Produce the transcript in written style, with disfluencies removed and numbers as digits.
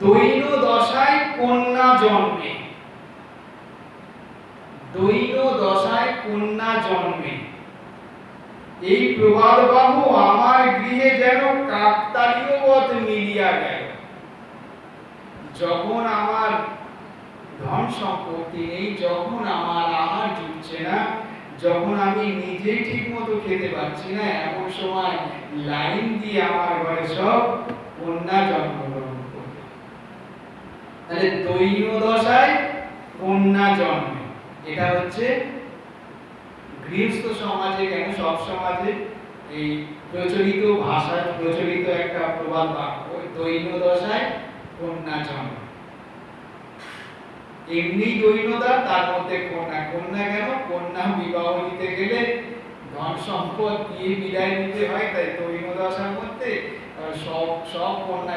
দৈন দশায় কন্যা জন্মে, দৈন দশায় কন্যা জন্মে, এই প্রবাদবাহু আমার গৃহে যেন কাকতালীয়বৎ মিলিয়া গেল। যখন আমার ধন সম্পত্তি নেই, যখন আমার আহার জুটছে না, যখন আমি নিজেই ঠিক মতো খেতে পারছি না, এমন সময় লাইন দিয়ে আমার ঘরে সব কন্যা জন্মগ্রহণ করবে। তাহলে দৈন দশায় কন্যা জন্মে, এটা হচ্ছে গৃহস্থ সমাজে, কেন সব সমাজে এই প্রচলিত ভাষায় প্রচলিত একটা প্রবাদ বাক্য, দৈন দশায় কন্যা জন্মে। এমনি দৈনতা, তার মধ্যে কন্যা। কন্যা কেন? কন্যা বিবাহ দিতে গেলে ধন সম্পদ দিয়ে বিদায় নিতে হয়, তাই দৈন দশার মধ্যে সব কন্যা